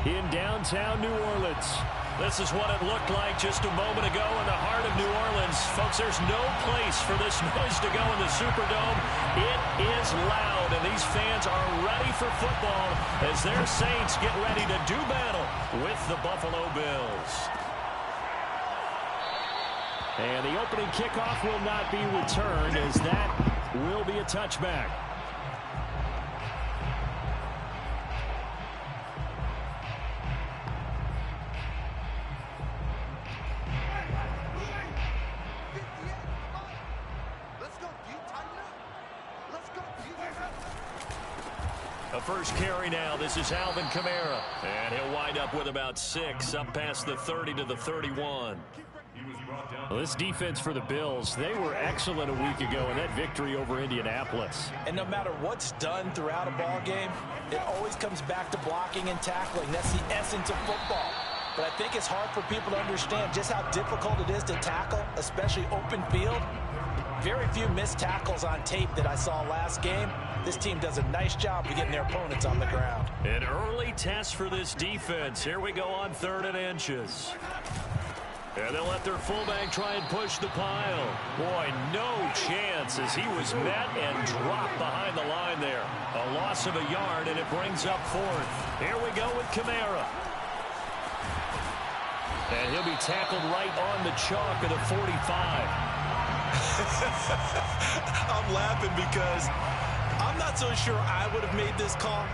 in downtown New Orleans. This is what it looked like just a moment ago in the heart of New Orleans. Folks, there's no place for this noise to go in the Superdome. It is loud, and these fans are ready for football as their Saints get ready to do battle with the Buffalo Bills. And the opening kickoff will not be returned, as that will be a touchback. A first carry now. This is Alvin Kamara. And he'll wind up with about 6, up past the 30 to the 31. Well, this defense for the Bills, they were excellent a week ago in that victory over Indianapolis. And no matter what's done throughout a ball game, it always comes back to blocking and tackling. That's the essence of football. But I think it's hard for people to understand just how difficult it is to tackle, especially open field. Very few missed tackles on tape that I saw last game. This team does a nice job of getting their opponents on the ground. An early test for this defense. Here we go on 3rd and inches. And they'll let their fullback try and push the pile. Boy, no chance as he was met and dropped behind the line there. A loss of a yard, and it brings up 4th. Here we go with Kamara. And he'll be tackled right on the chalk of the 45. I'm laughing because I'm not so sure I would have made this call.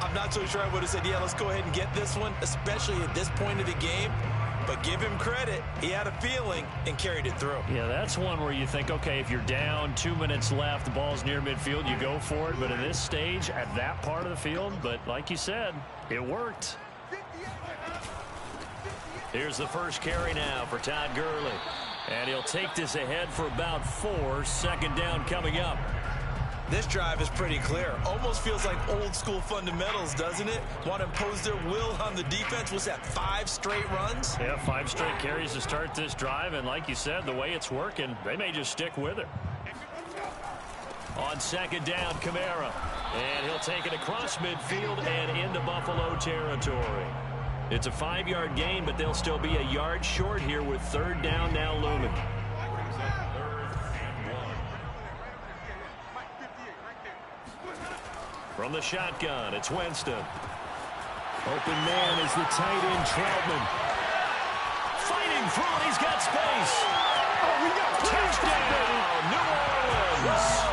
I'm not so sure I would have said, yeah, let's go ahead and get this one, especially at this point of the game. But give him credit. He had a feeling and carried it through. Yeah, that's one where you think, okay, if you're down, 2 minutes left, the ball's near midfield, you go for it. But at this stage, at that part of the field, but like you said, it worked. Here's the first carry now for Todd Gurley. And he'll take this ahead for about 4. 2nd down coming up. This drive is pretty clear. Almost feels like old school fundamentals, doesn't it? Want to impose their will on the defense. Was that 5 straight runs? Yeah, 5 straight carries to start this drive. And like you said, the way it's working, they may just stick with it. On 2nd down, Kamara. And he'll take it across midfield and into Buffalo territory. It's a 5-yard gain, but they'll still be a yard short here with 3rd down now looming. From the shotgun, it's Winston. Open man is the tight end, Troutman. Fighting through, and he's got space. Touchdown, New Orleans.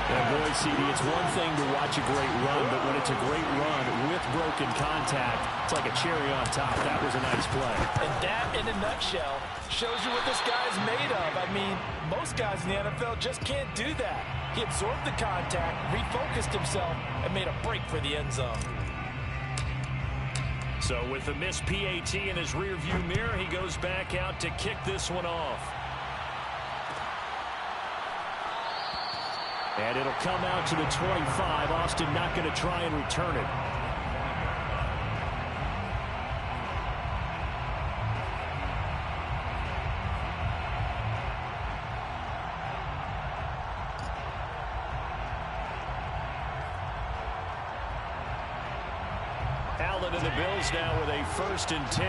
Yeah, boy, CD, it's one thing to watch a great run, but when it's a great run with broken contact, it's like a cherry on top. That was a nice play. And that, in a nutshell, shows you what this guy's made of. I mean, most guys in the NFL just can't do that. He absorbed the contact, refocused himself, and made a break for the end zone. So with the missed PAT in his rearview mirror, he goes back out to kick this one off. And it'll come out to the 25. Austin not going to try and return it. Allen and the Bills now with a 1st and 10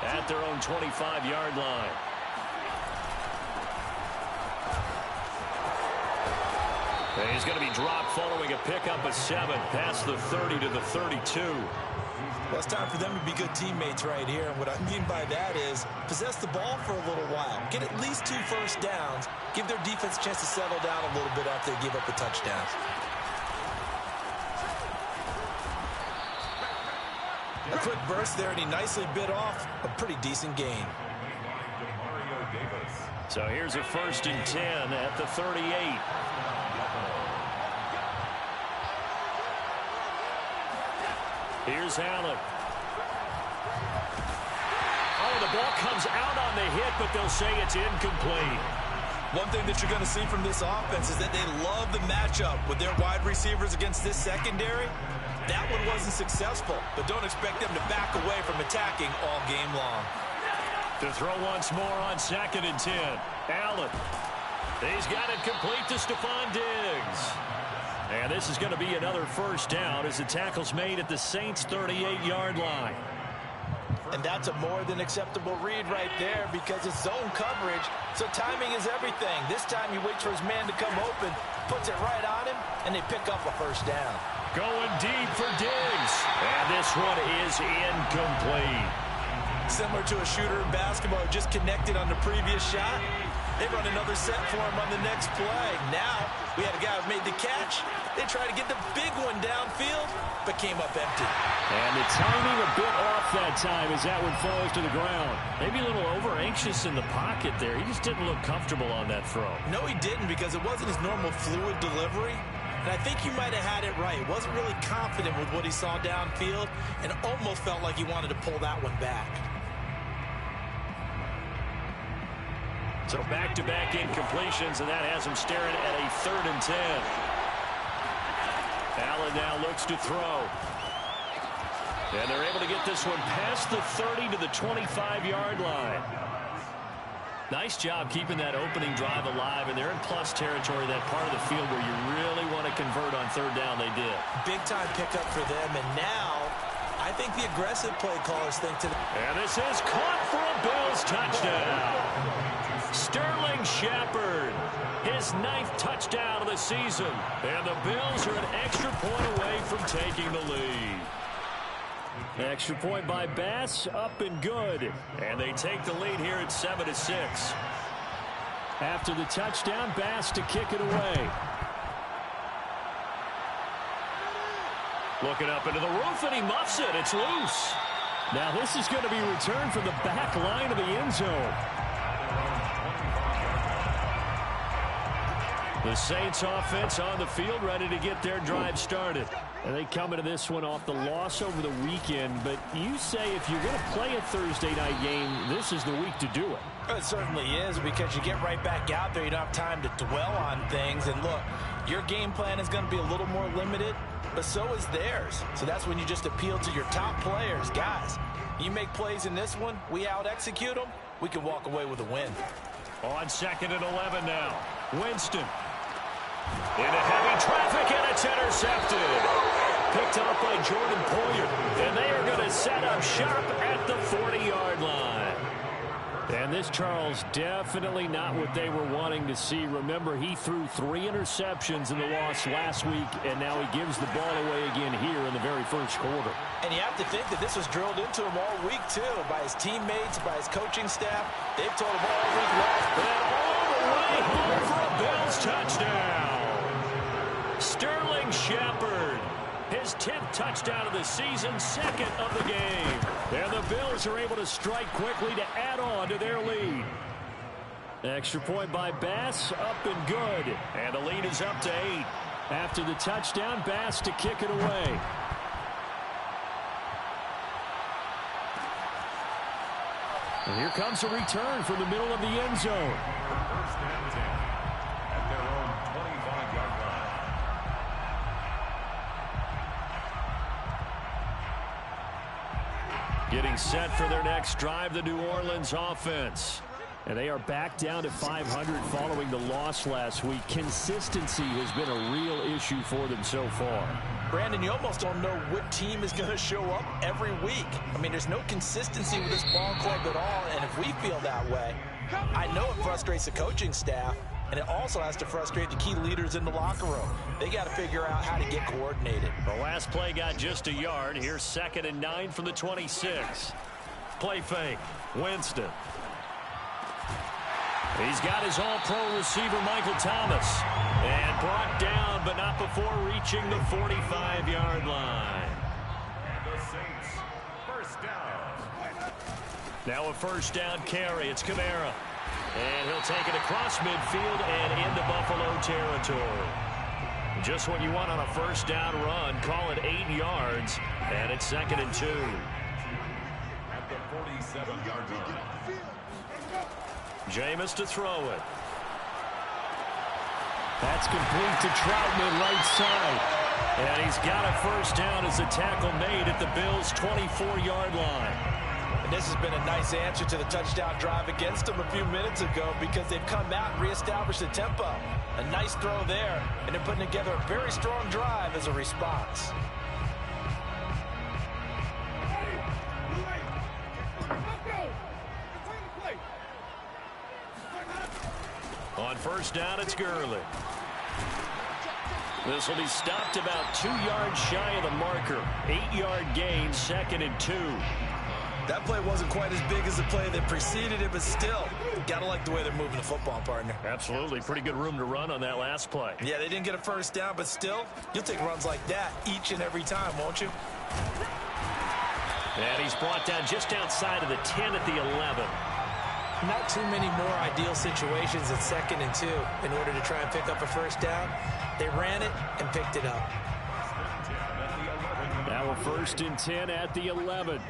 at their own 25-yard line. And he's going to be dropped following a pickup of 7 past the 30 to the 32. Well, it's time for them to be good teammates right here. And what I mean by that is possess the ball for a little while. Get at least 2 first downs. Give their defense a chance to settle down a little bit after they give up the touchdowns. A quick burst there, and he nicely bit off a pretty decent gain. So here's a 1st and 10 at the 38. Here's Allen. Oh, the ball comes out on the hit, but they'll say it's incomplete. One thing that you're going to see from this offense is that they love the matchup with their wide receivers against this secondary. That one wasn't successful, but don't expect them to back away from attacking all game long. To throw once more on 2nd and 10. Allen. He's got it complete to Stephon Diggs. And this is going to be another 1st down as the tackle's made at the Saints' 38-yard line. And that's a more than acceptable read right there because it's zone coverage, so timing is everything. This time he waits for his man to come open, puts it right on him, and they pick up a first down. Going deep for Diggs. And this one is incomplete. Similar to a shooter in basketball, just connected on the previous shot. They run another set for him on the next play. Now, we had a guy who made the catch. They tried to get the big one downfield, but came up empty. And the timing a bit off that time as that one falls to the ground. Maybe a little over-anxious in the pocket there. He just didn't look comfortable on that throw. No, he didn't because it wasn't his normal fluid delivery. And I think he might have had it right. He wasn't really confident with what he saw downfield and almost felt like he wanted to pull that one back. So back-to-back incompletions, and that has him staring at a 3rd and 10. Allen now looks to throw. And they're able to get this one past the 30 to the 25-yard line. Nice job keeping that opening drive alive, and they're in plus territory, that part of the field where you really want to convert on 3rd down. They did. Big-time pickup for them, and now I think the aggressive play callers think to them. And this is caught for a Bills touchdown. Sterling Shepard, his 9th touchdown of the season. And the Bills are an extra point away from taking the lead. Extra point by Bass, up and good. And they take the lead here at 7-6. After the touchdown, Bass to kick it away. Looking up into the roof, and he muffs it. It's loose. Now this is going to be returned from the back line of the end zone. The Saints offense on the field ready to get their drive started. And they come into this one off the loss over the weekend. But you say if you're going to play a Thursday night game, this is the week to do it. It certainly is because you get right back out there. You don't have time to dwell on things. And look, your game plan is going to be a little more limited, but so is theirs. So that's when you just appeal to your top players. Guys, you make plays in this one, we out-execute them, we can walk away with a win. On 2nd and 11 now. Winston. Into heavy traffic, and it's intercepted. Picked up by Jordan Poyer. And they are going to set up shop at the 40-yard line. And this, Charles, definitely not what they were wanting to see. Remember, he threw 3 interceptions in the loss last week, and now he gives the ball away again here in the very first quarter. And you have to think that this was drilled into him all week, too, by his teammates, by his coaching staff. They've told him all week long. And all the way home for a Bills touchdown. Sterling Shepard, his 10th touchdown of the season, 2nd of the game. And the Bills are able to strike quickly to add on to their lead. Extra point by Bass, up and good. And the lead is up to 8. After the touchdown, Bass to kick it away. And here comes a return from the middle of the end zone. First and 10 at their own 25-yard line. Getting set for their next drive, the New Orleans offense. And they are back down to 500 following the loss last week. Consistency has been a real issue for them so far. Brandon, you almost don't know what team is going to show up every week. I mean, there's no consistency with this ball club at all, and if we feel that way, I know it frustrates the coaching staff, and it also has to frustrate the key leaders in the locker room. They got to figure out how to get coordinated. The last play got just a yard. Here's 2nd and 9 from the 26. Play fake. Winston. He's got his all-pro receiver, Michael Thomas. And brought down, but not before reaching the 45-yard line. And the Saints, first down. Now a first down carry. It's Kamara. And he'll take it across midfield and into Buffalo territory. Just what you want on a first down run. Call it 8 yards. And it's 2nd and 2. At the 47-yard line. Jameis to throw it. That's complete to Troutman, right side. And he's got a first down as the tackle made at the Bills' 24-yard line. And this has been a nice answer to the touchdown drive against them a few minutes ago because they've come out and reestablished the tempo. A nice throw there, and they're putting together a very strong drive as a response. first down, it's Gurley. This will be stopped about 2 yards shy of the marker. 8-yard gain, 2nd and 2. That play wasn't quite as big as the play that preceded it, but still, gotta like the way they're moving the football, partner. Absolutely. Pretty good room to run on that last play. Yeah, they didn't get a first down, but still, you'll take runs like that each and every time, won't you? And he's brought down just outside of the 10 at the 11. Not too many more ideal situations at 2nd and 2 in order to try and pick up a first down. They ran it and picked it up. Now a 1st and 10 at the 11.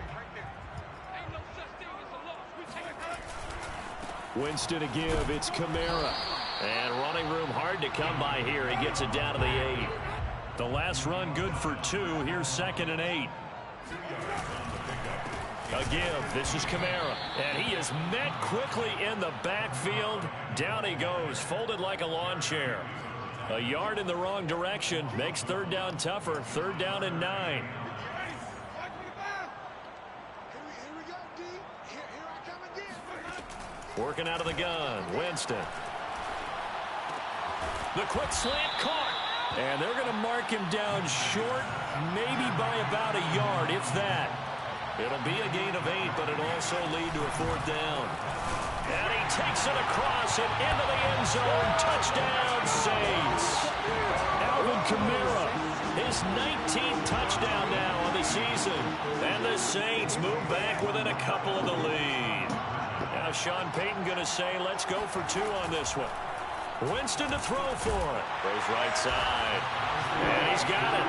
Winston to give. It's Kamara. And running room hard to come by here. He gets it down to the 8. The last run good for 2. Here's 2nd and 8. A give. This is Kamara. And he is met quickly in the backfield. Down he goes, folded like a lawn chair. A yard in the wrong direction. Makes 3rd down tougher. 3rd down and 9. Working out of the gun. Winston. The quick slant caught. And they're going to mark him down short, maybe by about a yard, if that. It'll be a gain of 8, but it'll also lead to a 4th down. And he takes it across and into the end zone. Touchdown, Saints. Alvin Kamara, his 19th touchdown now on the season. And the Saints move back within a couple of the lead. Now Sean Payton going to say, let's go for 2 on this one. Winston to throw for it. Goes right side. And he's got it.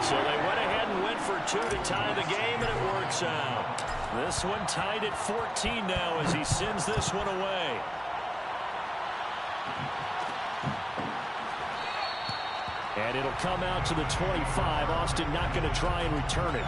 So they went ahead and went for 2 to tie the game, and it works out. This one tied at 14 now as he sends this one away. And it'll come out to the 25. Austin not going to try and return it.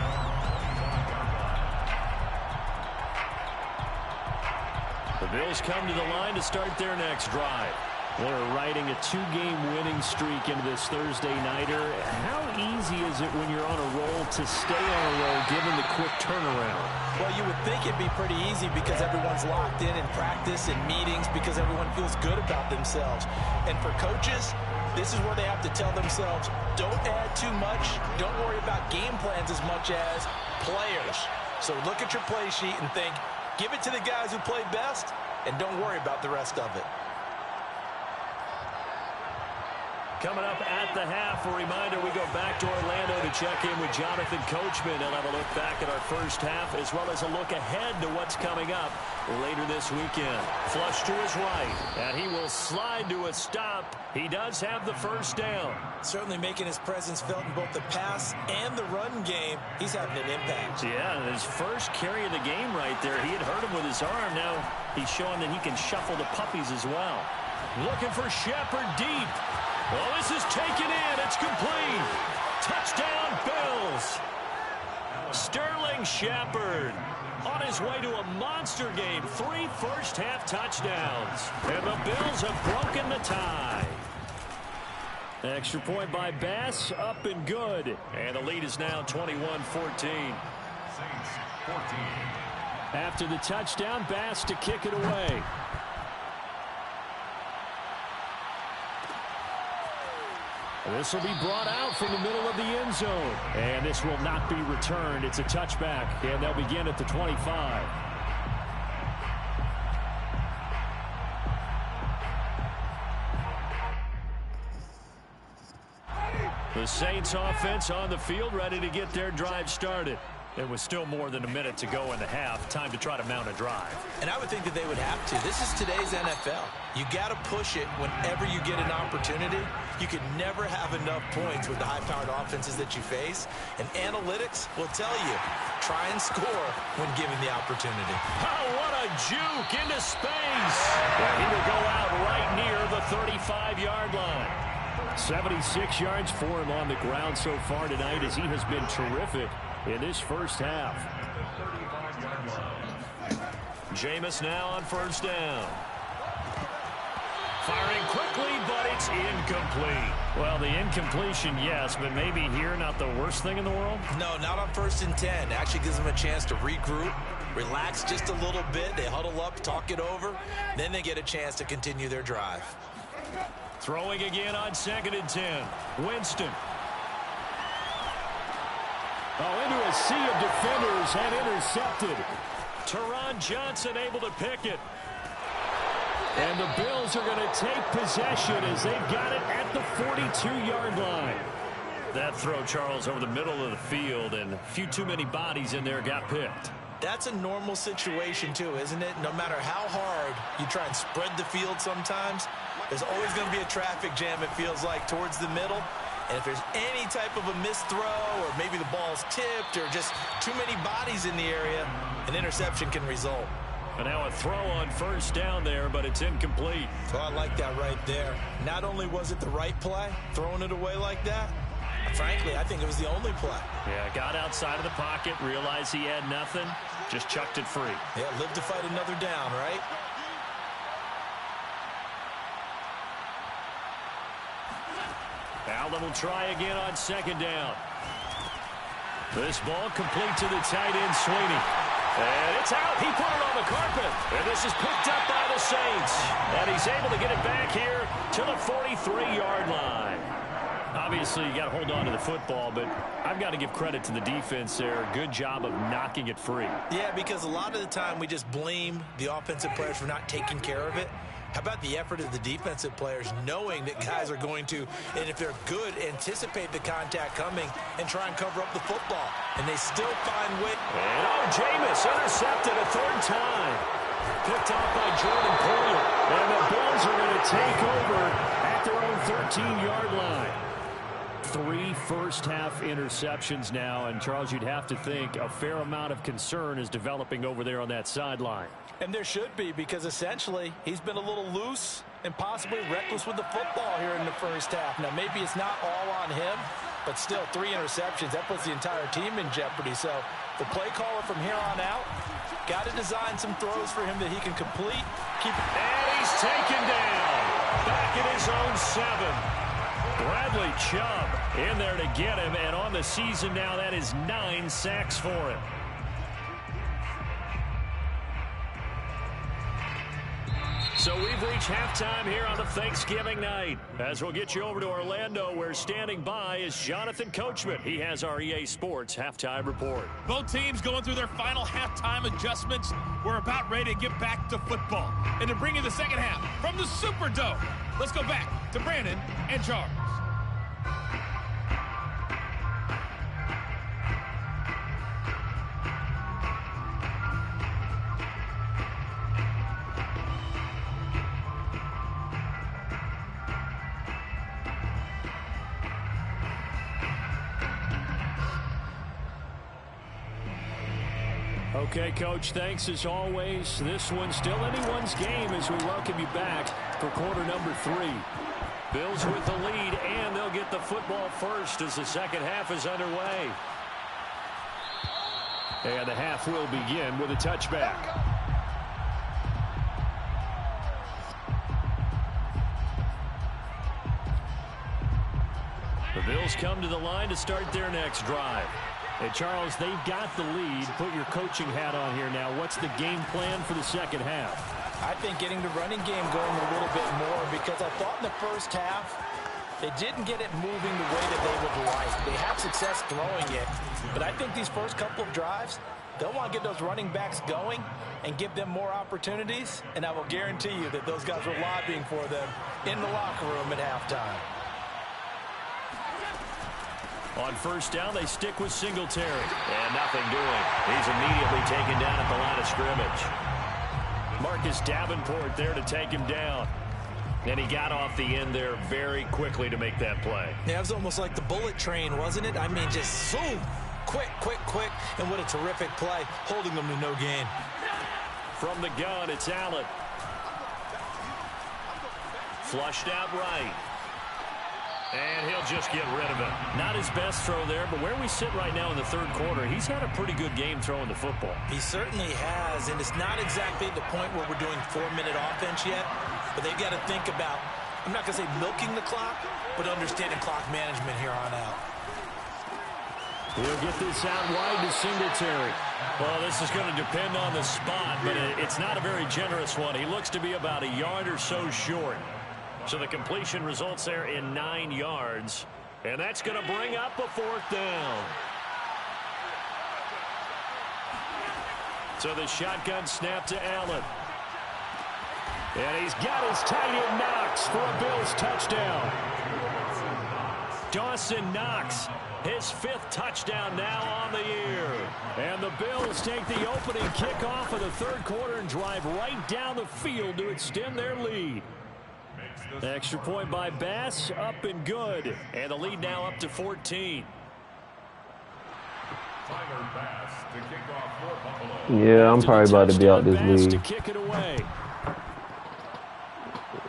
The Bills come to the line to start their next drive. They're riding a 2-game winning streak into this Thursday nighter. How easy is it when you're on a roll to stay on a roll given the quick turnaround? Well, you would think it'd be pretty easy because everyone's locked in practice and meetings because everyone feels good about themselves. And for coaches, this is where they have to tell themselves, don't add too much. Don't worry about game plans as much as players. So look at your play sheet and think, give it to the guys who play best and don't worry about the rest of it. Coming up at the half, a reminder, we go back to Orlando to check in with Jonathan Coachman. He'll have a look back at our first half as well as a look ahead to what's coming up later this weekend. Flush to his right, and he will slide to a stop. He does have the first down. Certainly making his presence felt in both the pass and the run game. He's having an impact. Yeah, his first carry of the game right there. He had hurt him with his arm. Now he's showing that he can shuffle the puppies as well. Looking for Shepard deep. Well, this is taken in. It's complete. Touchdown, Bills. Sterling Shepard on his way to a monster game. 3 first-half touchdowns. And the Bills have broken the tie. Extra point by Bass, up and good. And the lead is now 21-14. Saints 14. After the touchdown, Bass to kick it away. This will be brought out from the middle of the end zone. And this will not be returned. It's a touchback, and they'll begin at the 25. The Saints offense on the field, ready to get their drive started. There was still more than a minute to go in the half. Time to try to mount a drive. And I would think that they would have to. This is today's NFL. You got to push it whenever you get an opportunity. You can never have enough points with the high-powered offenses that you face. And analytics will tell you, try and score when given the opportunity. Oh, what a juke into space. And he will go out right near the 35-yard line. 76 yards for him on the ground so far tonight as he has been terrific in this first half. Jameis now on first down. Firing quickly, but it's incomplete. Well, the incompletion, yes, but maybe here not the worst thing in the world? No, not on 1st and 10. Actually gives them a chance to regroup, relax just a little bit. They huddle up, talk it over. Then they get a chance to continue their drive. Throwing again on 2nd and 10. Winston. Oh, into a sea of defenders and intercepted. Teron Johnson able to pick it. And the Bills are going to take possession as they've got it at the 42-yard line. That throw, Charles, over the middle of the field, and a few too many bodies in there got picked. That's a normal situation, too, isn't it? No matter how hard you try and spread the field sometimes, there's always going to be a traffic jam, it feels like, towards the middle. And if there's any type of a missed throw or maybe the ball's tipped or just too many bodies in the area, an interception can result. And now a throw on 1st down there, but it's incomplete. Oh, I like that right there. Not only was it the right play, throwing it away like that, frankly, I think it was the only play. Yeah, got outside of the pocket, realized he had nothing, just chucked it free. Yeah, live to fight another down, right? Allen will try again on 2nd down. This ball complete to the tight end, Sweeney. And it's out. He put it on the carpet. And this is picked up by the Saints. And he's able to get it back here to the 43-yard line. Obviously, you got to hold on to the football, but I've got to give credit to the defense there. Good job of knocking it free. Yeah, because a lot of the time we just blame the offensive players for not taking care of it. How about the effort of the defensive players knowing that guys are going to, and if they're good, anticipate the contact coming and try and cover up the football. And they still find way. And Jameis intercepted a 3rd time. Picked off by Jordan Poyer. And the Bills are going to take over at their own 13-yard line. 3 first-half interceptions now, and Charles, you'd have to think a fair amount of concern is developing over there on that sideline. And there should be, because essentially he's been a little loose and possibly reckless with the football here in the 1st half. Now, maybe it's not all on him, but still 3 interceptions. That puts the entire team in jeopardy. So the play caller from here on out got to design some throws for him that he can complete. And he's taken down. Back at his own 7. Bradley Chubb in there to get him, and on the season now, that is 9 sacks for him. So we've reached halftime here on the Thanksgiving night. As we'll get you over to Orlando, where standing by is Jonathan Coachman. He has our EA Sports halftime report. Both teams going through their final halftime adjustments. We're about ready to get back to football. And to bring you the 2nd half from the Superdome, let's go back to Brandon and Charles. Okay, Coach, thanks as always. This one's still anyone's game as we welcome you back for quarter number 3. Bills with the lead, and they'll get the football first as the 2nd half is underway. And the half will begin with a touchback. The Bills come to the line to start their next drive. And, Charles, they've got the lead. Put your coaching hat on here now. What's the game plan for the 2nd half? I think getting the running game going a little bit more, because I thought in the 1st half they didn't get it moving the way that they would like. They had success throwing it, but I think these first couple of drives, they'll want to get those running backs going and give them more opportunities, and I will guarantee you that those guys were lobbying for them in the locker room at halftime. On 1st down, they stick with Singletary. And nothing doing. He's immediately taken down at the line of scrimmage. Marcus Davenport there to take him down. And he got off the end there very quickly to make that play. Yeah, it was almost like the bullet train, wasn't it? I mean, just zoom. Quick. And what a terrific play, holding them to no gain. From the gun, it's Allen. Flushed out right. And he'll just get rid of it. Not his best throw there, but where we sit right now in the 3rd quarter, he's had a pretty good game throwing the football. He certainly has, and it's not exactly at the point where we're doing 4-minute offense yet, but they've got to think about, I'm not going to say milking the clock, but understanding clock management here on out. He'll get this out wide to Singletary. Well, this is going to depend on the spot, but it's not a very generous one. He looks to be about a yard or so short. So the completion results there in 9 yards. And that's going to bring up a 4th down. So the shotgun snap to Allen. And he's got his tight end Knox for a Bills touchdown. Dawson Knox, his 5th touchdown now on the year. And the Bills take the opening kickoff of the 3rd quarter and drive right down the field to extend their lead. Extra point by Bass, up and good. And the lead now up to 14. Tyler Bass to kick off for Buffalo. Yeah, I'm probably about to be out this Bass league. to kick it away.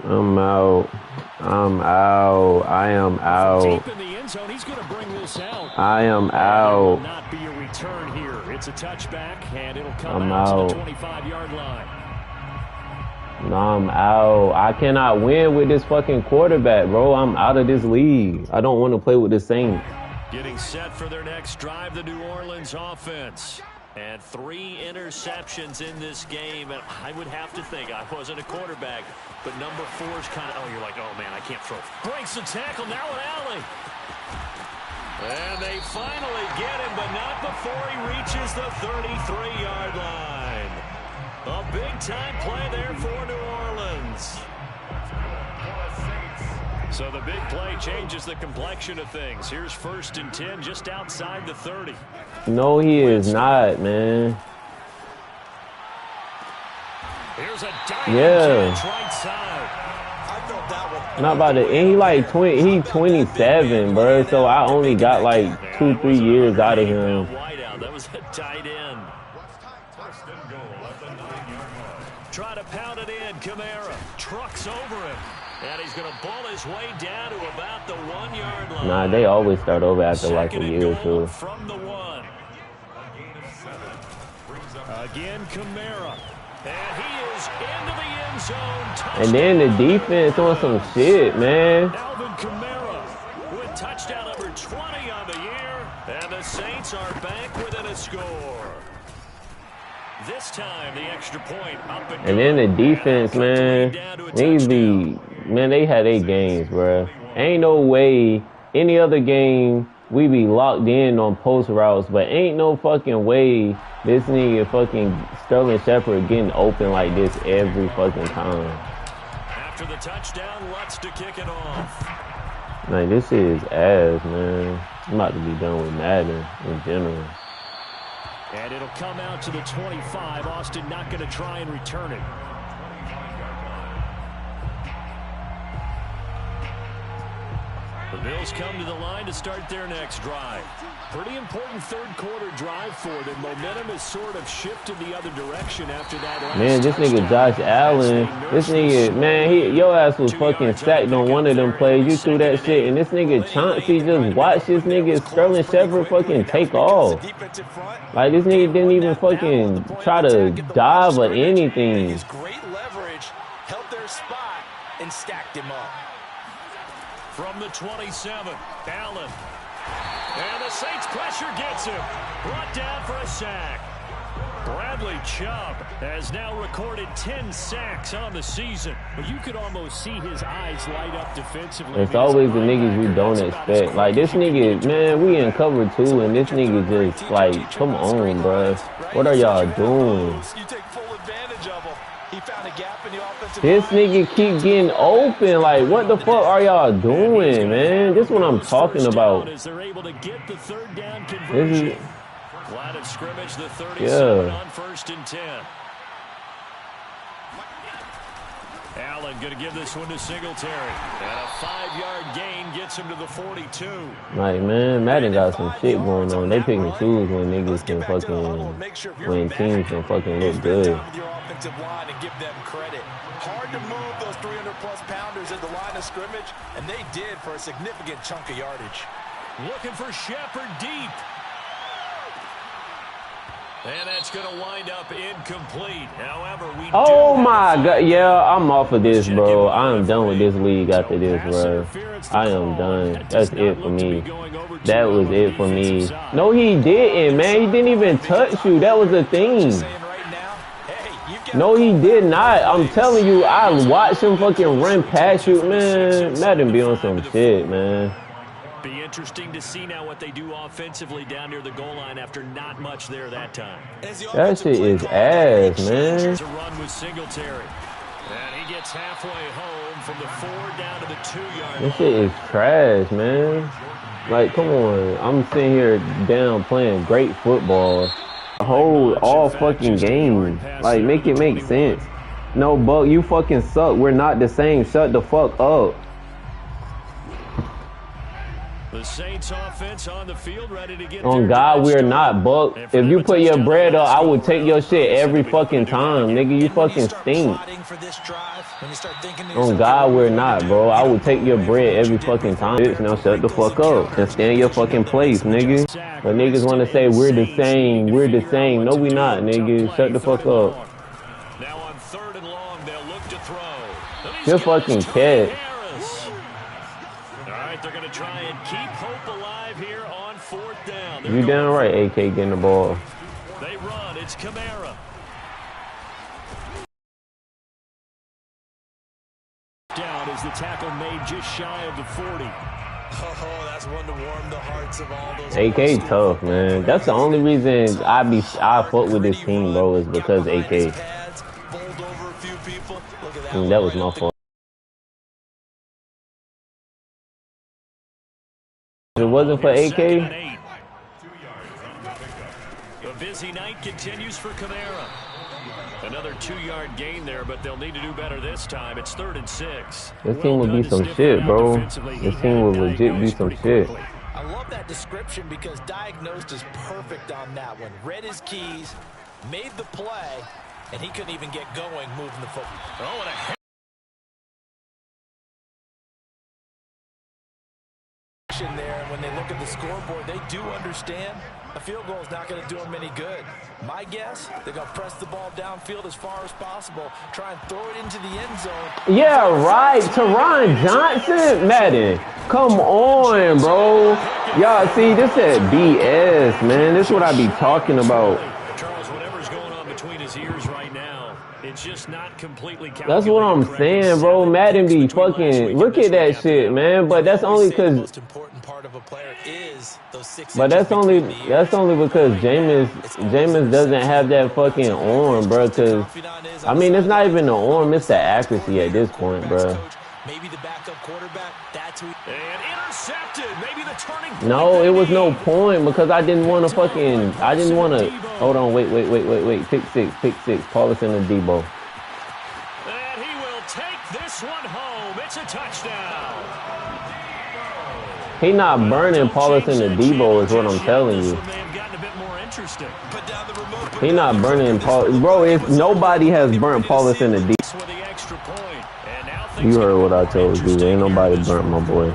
I'm out. I'm out. I am out. Deep in the end zone, he's going to bring this out. I am It will out. not be a return here. It's a touchback, and it'll come I'm out to out. the 25-yard line. No, I'm out. I cannot win with this fucking quarterback, bro. I'm out of this league. I don't want to play with the Saints. Getting set for their next drive, the New Orleans offense. And 3 interceptions in this game. And I would have to think, I wasn't a quarterback, but number 4 is kind of, oh, you're like, oh, man, I can't throw. Breaks the tackle, now an alley. And they finally get him, but not before he reaches the 33-yard line. A big-time play there for New Orleans. So the big play changes the complexion of things. Here's 1st and 10 just outside the 30. No, he is not, man. Here's a diving Yeah. catch right side. I felt that one. Not about to. And he like 20. He 27, bro. So I only got like 2-3 years out of him. Wideout. That was a tight end. First and goal at the 9-yard line. Try to pound it in. Kamara trucks over him. And he's going to ball his way down to about the 1-yard line. Nah, they always start over after like a 2nd and year or goal two. from the 1. A gain of 7 brings up Again, Kamara. And he is into the end zone. And then the defense on some shit, man. Alvin Kamara with touchdown number 20 on the year. And the Saints are back within a score. This time, the extra point up and And then the defense, man. Niggas be, man, they had 8 games, bro. Ain't no way any other game we be locked in on post routes, but ain't no fucking way this nigga fucking Sterling Shepard getting open like this every fucking time. After the touchdown, Lutz to kick it off. Like, this is ass, man. I'm about to be done with Madden in general. And it'll come out to the 25. Austin not going to try and return it. The Bills come to the line to start their next drive. Pretty important 3rd quarter drive for them. Momentum has sort of shifted the other direction after that last Man, this nigga touchdown. Josh Allen, this nigga, man, your ass was fucking sacked on one of them plays. You threw that shit, and this nigga Chauncey just watched this nigga Sterling Shepard fucking take off. Like, this nigga didn't even fucking try to dive or anything. His great leverage held their spot and stacked him up. From the 27, Allen. And the Saints pressure gets him. Brought down for a sack. Bradley Chubb has now recorded 10 sacks on the season. But you could almost see his eyes light up defensively. It's always the niggas we don't expect. Like, this nigga, man, we in cover 2, and this nigga just, like, come on, bruh. What are y'all doing? You take full advantage of him. He found a gap in the offensive This line. nigga keep getting open. Like, what the fuck are y'all doing, man? This is what I'm talking about. As they're able to get the 3rd down This conversion. is, Line of scrimmage, the 37 Yeah. on 1st and 10. Allen going to give this one to Singletary. And a 5-yard gain gets him to the 42. like, man, Madden got some shit going on. They pick and choose when niggas can fucking, when teams can fucking look good. With your offensive line and give them credit. Hard to move those 300-plus pounders at the line of scrimmage, and they did for a significant chunk of yardage. Looking for Shepard deep. And that's going to wind up incomplete. However, we oh my God. Yeah, I'm off of this, bro. I am done with this league after this, bro. I am done. That's it for me. That was it for me. No, he didn't, man. He didn't even touch you. That was the thing. No, he did not. I'm telling you, I watched him fucking run past you, man. Madden be on some shit, man. Be interesting to see now what they do offensively down near the goal line after not much there that time. That shit is ass, man. A run with Singletary. And he gets halfway home from the 4 down to the 2-yard line. This shit is trash, man. Like, come on. I'm sitting here down playing great football. Hold all fucking game. Like, make it make sense. No, Buck, you fucking suck. We're not the same. Shut the fuck up. The Saints offense on the field ready to get on God, we're not, Buck. If you put your bread up, I would take your shit every fucking time, nigga. You fucking stink. On God, we're not, bro. I would take your bread every fucking time. Now shut the fuck up and stand in your fucking place, nigga. But niggas want to say we're the same. We're the same. No, we not, nigga. Shut the fuck up. Now on 3rd and long, they'll look to throw. Just fucking cat. They're going to try and keep hope alive here on 4th down. You damn right, AK getting the ball. They run. It's Kamara. Down as the tackle made just shy of the 40. Oh, that's one to warm the hearts of all those. AK tough, man. That's the only reason I fuck with this team, bro, is because AK. That was my fault. If it wasn't for AK. The busy night continues for Kamara. Another 2-yard gain there, but they'll need to do better this time. It's 3rd and 6. This team would be some shit, bro. This team would legit be some shit. I love that description because diagnosed is perfect on that one. Read his keys, made the play, and he couldn't even get going moving the football. Oh, and a there, and when they look at the scoreboard, they do understand a field goal is not going to do them any good. My guess, they're going to press the ball downfield as far as possible, try and throw it into the end zone. Yeah, right. Teron Johnson, Madden. Come on, bro. Y'all see, this is BS, man. This is what I be talking about. Charles, whatever's going on between his ears right now, it's just not completely calculated. That's what I'm saying, bro. Madden be fucking, look at that shit, man. But that's only because, but that's only because Jameis doesn't have that fucking arm, bro. Because I mean, it's not even the arm; it's the accuracy at this point, bro. Maybe the backup quarterback. That's who. And intercepted. Maybe the turning point. No, it was no point because I didn't want to fucking. I didn't want to. Hold on, wait. Pick six. Paulson and Debo. And he will take this one home. It's a touchdown. He not burning Paulson and Debo is what I'm telling you. He not burning Paul. Bro, if nobody has burnt Paulson and Debo. You heard what I told you. Ain't nobody burnt my boy.